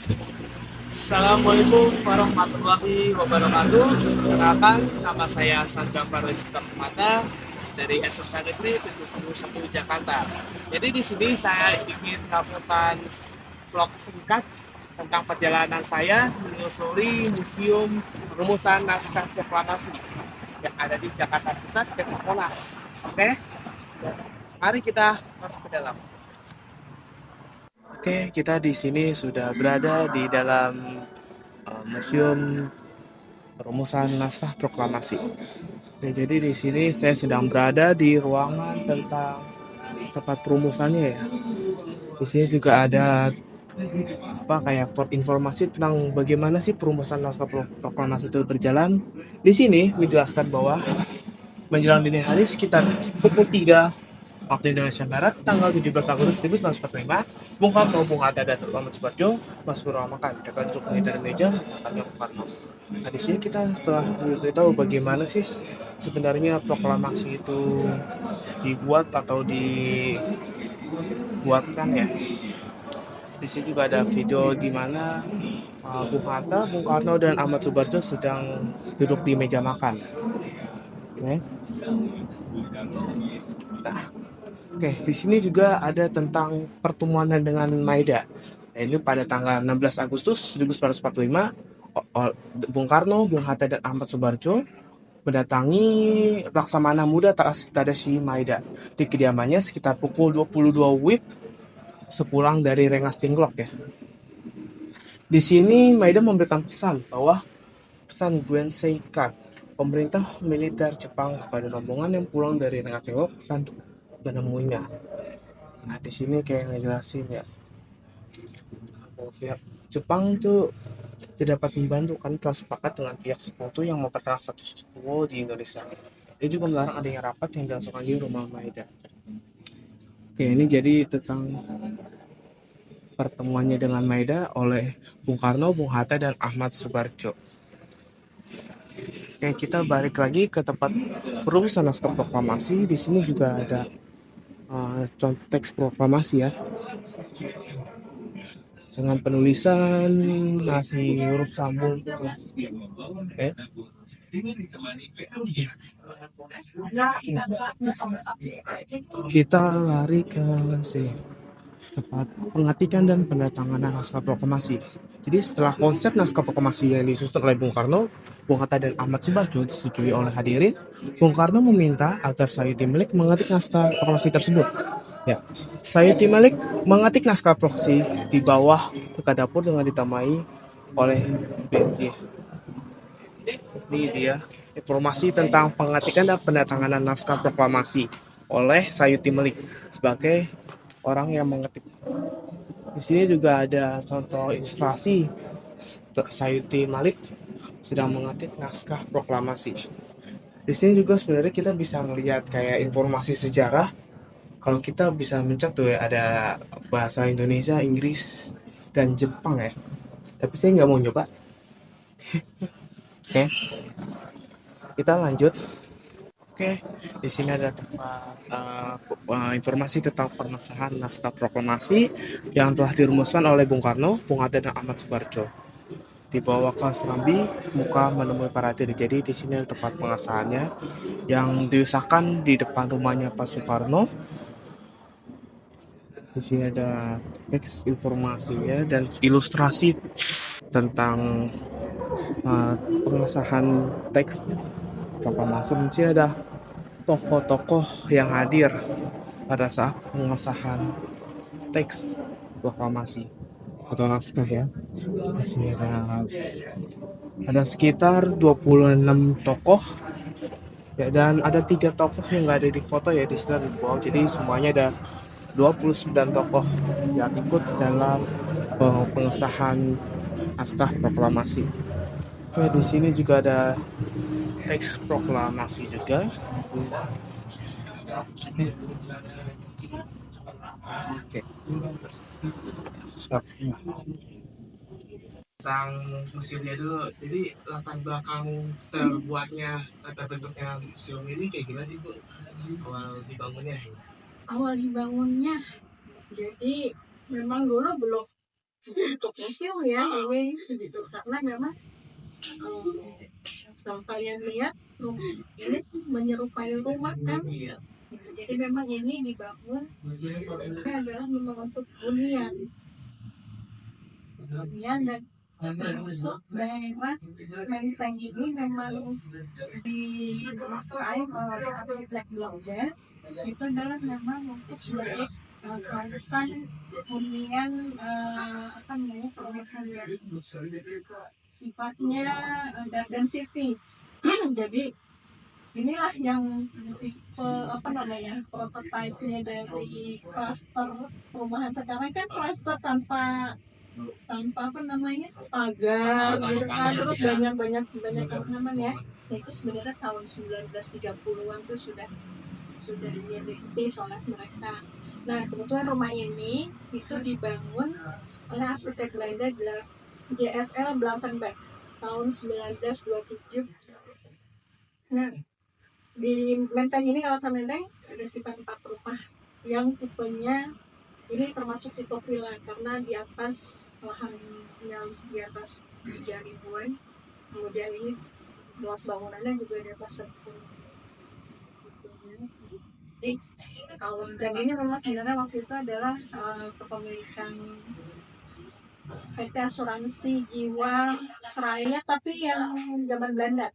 Assalamualaikum warahmatullahi wabarakatuh. Perkenalkan, nama saya Sandra Farajita Permata dari SMK Negeri 71 Jakarta. Jadi di sini saya ingin melakukan vlog singkat tentang perjalanan saya menyusuri Museum Rumusan Naskah Proklamasi yang ada di Jakarta Pusat, dekat Monas. Oke, mari kita masuk ke dalam. Oke, kita di sini sudah berada di dalam Museum Rumusan Naskah Proklamasi. Oke, jadi di sini saya sedang berada di ruangan tentang tempat perumusannya ya. Di sini juga ada apa kayak informasi tentang bagaimana sih perumusan naskah proklamasi itu berjalan. Di sini menjelaskan bahwa menjelang dini hari sekitar pukul 3 waktu Indonesia Barat, tanggal 17 Agustus 1945, Bung Karno, Bung Hatta, dan Muhammad Subarjo masuk ke ruang makan. Mereka duduk menghidang meja, menetapkan Bung Karno. Nah, di sini kita telah memberitahu bagaimana sih sebenarnya proklamasi itu dibuat atau dibuatkan ya. Di sini juga ada video di mana Bung Hatta, Bung Karno, dan Ahmad Subarjo sedang duduk di meja makan. Oke. Nah, oke, di sini juga ada tentang pertemuan dengan Maida. Nah, ini pada tanggal 16 Agustus 1945, Bung Karno, Bung Hatta, dan Ahmad Subarjo mendatangi Laksamana Muda Tadashi Maida di kediamannya sekitar pukul 22 WIB sepulang dari Rengas Dengklok ya. Di sini Maida memberikan pesan bahwa pesan Guen Seikan, pemerintah militer Jepang kepada rombongan yang pulang dari Rengas Dengklok akan menemuinya. Nah, di sini kayak ngejelasin ya, pihak Jepang itu tidak dapat membantu kan telah sepakat dengan pihak sekutu yang mempertahankan status quo di Indonesia. Dia juga melarang adanya rapat yang dilangsungkan di rumah Maeda. Oke, ini jadi tentang pertemuannya dengan Maeda oleh Bung Karno, Bung Hatta, dan Ahmad Subarjo. Oke, kita balik lagi ke tempat perumusan naskah proklamasi. Di sini juga ada contoh teks proklamasi ya, dengan penulisan masih huruf sambung. Oke. Kita lari ke sini, tempat pengetikan dan pendatanganan naskah proklamasi. Jadi setelah konsep naskah proklamasi yang disusun oleh Bung Karno, Bung Hatta, dan Ahmad Subarjo disetujui oleh hadirin, Bung Karno meminta agar Sayuti Melik mengetik naskah proklamasi tersebut. Ya, Sayuti Melik mengetik naskah proklamasi di bawah dekat dapur dengan ditambahi oleh BNJ. Ini dia informasi tentang pengetikan dan pendatanganan naskah proklamasi oleh Sayuti Melik sebagai orang yang mengetik. Di sini juga ada contoh ilustrasi Sayuti Malik sedang mengetik naskah proklamasi. Di sini juga sebenarnya kita bisa melihat kayak informasi sejarah. Kalau kita bisa mencet tuh ya, ada bahasa Indonesia, Inggris, dan Jepang ya. Tapi saya nggak mau nyoba. Oke, kita lanjut. Oke, di sini ada tempat informasi tentang pengesahan naskah proklamasi yang telah dirumuskan oleh Bung Karno, Bung Hatta, dan Ahmad Subarjo. Dibawa ke Serambi, Muka menemui para hadirin. Jadi di sini ada tempat pengesahannya yang diusahakan di depan rumahnya Pak Soekarno. Di sini ada teks informasinya dan ilustrasi tentang pengesahan teks proklamasi. Di sini ada tokoh-tokoh yang hadir pada saat pengesahan teks proklamasi atau naskah ya. Di sini ada sekitar 26 tokoh ya, dan ada 3 tokoh yang nggak ada di foto ya di sini di bawah. Jadi semuanya ada 29 tokoh yang ikut dalam pengesahan naskah proklamasi. Oke, di sini juga ada teks proklamasi juga. Oke. Tentang museumnya dulu. Jadi latar belakang terbuatnya, terbentuknya museum ini kayak gimana sih Bu? Awal dibangunnya? Awal dibangunnya, jadi memang dulu belum untuk museum ya ini gitu, karena memang kalau kalian lihat ini menyerupai rumah kan gitu. Jadi memang ini dibangun adalah memang untuk hunian dan masuk daerah Menteng ini memang didesain oleh arsitek Belanda itu adalah memang untuk sebagai kawasan hunian apa namanya kawasan sifatnya garden city. Jadi inilah yang tipe apa namanya prototipe-nya dari klaster perumahan sekarang kan klaster tanpa apa namanya pagar gitu kan, terus banyak apa namanya itu sebenarnya tahun 1930-an tuh sudah dirintis oleh mereka. Nah kebetulan rumah ini itu dibangun oleh arsitek Belanda JFL Blankenberg tahun 1927. Nah di Menteng ini, kawasan Menteng ada sekitar 4 rumah yang tipenya ini termasuk tipe villa karena di atas lahan yang di atas 3.000-an, kemudian ini luas bangunannya juga di atas 10. Jadi dan ini memang sebenarnya waktu itu adalah kepemilikan PT Asuransi Jiwa Seraya tapi yang zaman Belanda,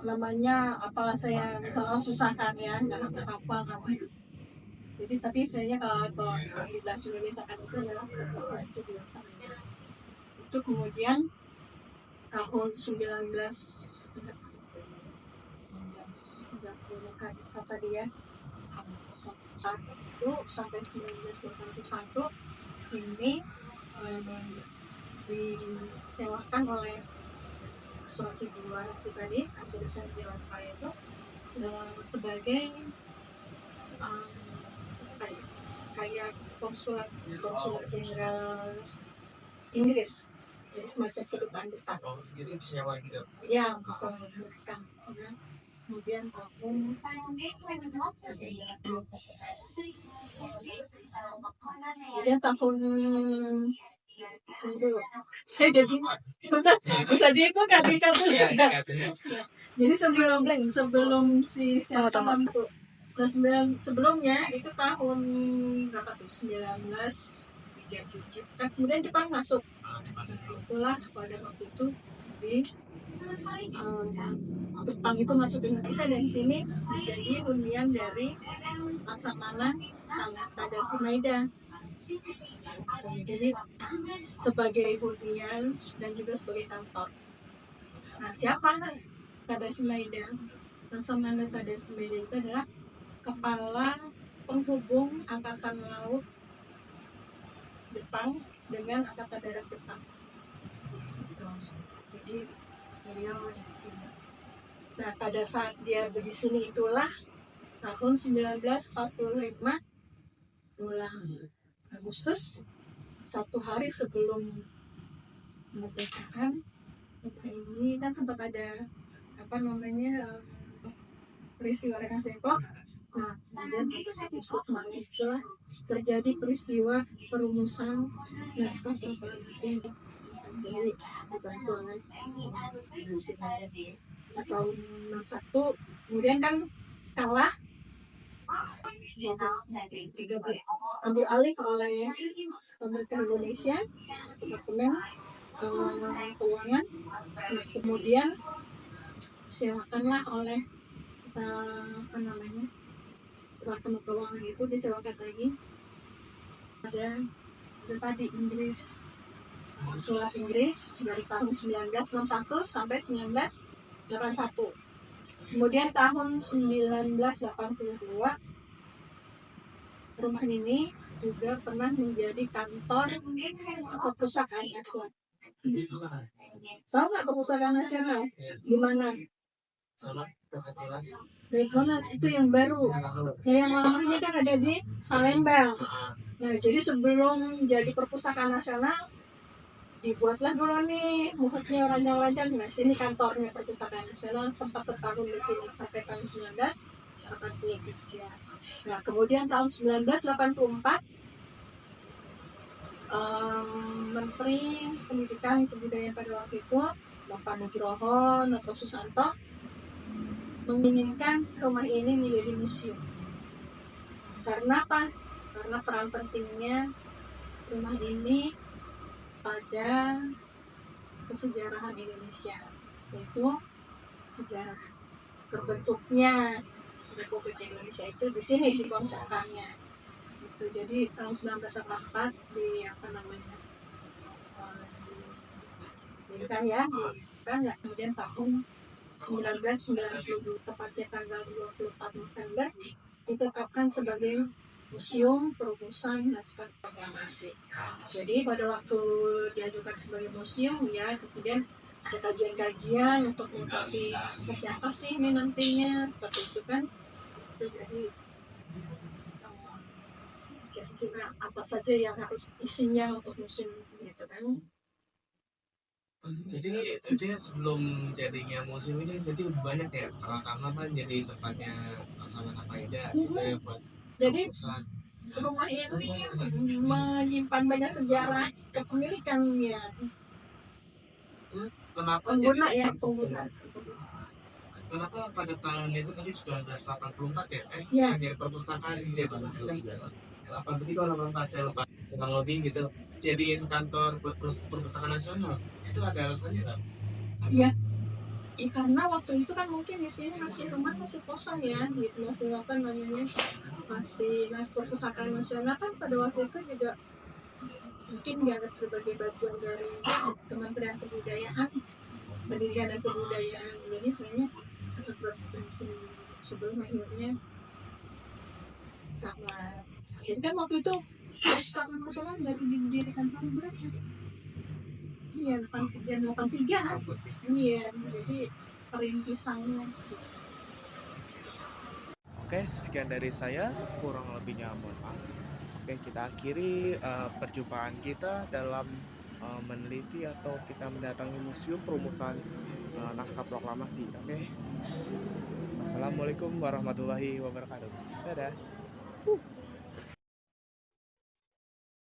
namanya apalah saya salah susahkan ya, nggak apa namanya. Jadi tapi sebenarnya kalau di bahasa Indonesia kan itu adalah Asuransi Jiwa Seraya. Itu kemudian tahun 1930 kata dia 1 sampai 1981 ini disewakan oleh asuransi jiwa itu tadi, asuransi jiwa saya itu sebagai kayak konsulat jenderal Inggris, jadi semacam kedutaan besar. Jadi sewa gitu. Ya, bisa memberikan. Kemudian tahun saya jadi bisa dihitung kan jadi sebelum si siapa itu sebelumnya itu tahun berapa tuh 1937 kan kemudian Jepang masuk. Itulah pada waktu itu di Jepang itu masuk ke Indonesia dan sini jadi hunian dari Laksamana Tadashi Maeda. Jadi sebagai hunian dan juga sebagai kantor. Nah siapa Tadashi Maeda? Laksamana Tadashi Maeda itu adalah kepala penghubung angkatan laut Jepang dengan angkatan darat Jepang. Jadi beliau di sini. Nah pada saat dia di sini itulah tahun 1945 bulan Agustus, 1 hari sebelum kemerdekaan ini kan sempat ada apa namanya peristiwa Rengas Dengklok. Nah kemudian itulah terjadi peristiwa perumusan naskah proklamasi. Jadi dibantu oleh tahun 61, kemudian kan kalah ambil alih oleh pemerintah Indonesia, Departemen Keuangan. Kemudian disewakanlah oleh apa namanya Departemen Keuangan itu disewakan lagi ada itu tadi Inggris, konsulat Inggris dari tahun 1961 sampai 1981. Kemudian tahun 1982 rumah ini juga pernah menjadi kantor perpustakaan nasional. Tahu nggak perpustakaan nasional? Di mana? Monas itu yang baru. Nah, yang lamanya kan ada di Salembang. Nah, jadi sebelum jadi perpustakaan nasional dibuatlah dulu nih muhutnya rancang-rancang. Nah, sini kantornya perpustakaan nasional, sempat setahun di sini sampai tahun 1983. Nah, kemudian tahun 1984 Menteri Pendidikan Kebudayaan pada waktu itu, Bapak Nugroho Noto Susanto, menginginkan rumah ini menjadi museum. Karena apa? Karena peran pentingnya rumah ini pada kesejarahan Indonesia, yaitu sejarah terbentuknya Republik Indonesia itu di sini dikonsepkannya. Itu jadi tahun 1944 di apa namanya? Ini kan ya, kemudian tahun 1992 tepatnya tanggal 24 November ditetapkan sebagai Museum Perumusan Naskah Proklamasi. Jadi pada waktu diajukan sebagai museum ya, kemudian ada kajian-kajian untuk mengkaji seperti apa sih ini nantinya, seperti itu kan. Itu jadi kira-kira apa saja yang harus isinya untuk museum gitu kan. Jadi sebelum jadinya museum ini jadi banyak ya, pertama kan jadi tempatnya Laksamana Maida gitu ya buat Jadi pesan. rumah ini menyimpan banyak sejarah kepemilikannya. Kenapa Pengguna jadi ya, pengguna. kenapa pada tahun itu tadi 1984 ya? Ya. Jadi perpustakaan ini ya Bang. 83 kalau 84 saya lupa. Kurang lebih gitu. Jadiin kantor perpustakaan nasional. Itu ada alasannya nggak? Iya. Karena waktu itu kan mungkin di sini rumah masih kosong ya, gitu masih apa namanya, masih perpustakaan nasional kan pada waktu itu juga mungkin nggak ada sebagai bagian dari Kementerian Kebudayaan, Pendidikan dan Kebudayaan. Jadi sebenarnya sangat berfungsi sebelum akhirnya sama. Jadi kan waktu itu perpustakaan nasional dari didirikan tahun berapa? Iya, 83. Iya, jadi perintisannya. Oke, sekian dari saya, kurang lebihnya mohon maaf. Oke, kita akhiri perjumpaan kita dalam meneliti atau kita mendatangi Museum Perumusan Naskah Proklamasi. Oke, Assalamualaikum warahmatullahi wabarakatuh. Dadah.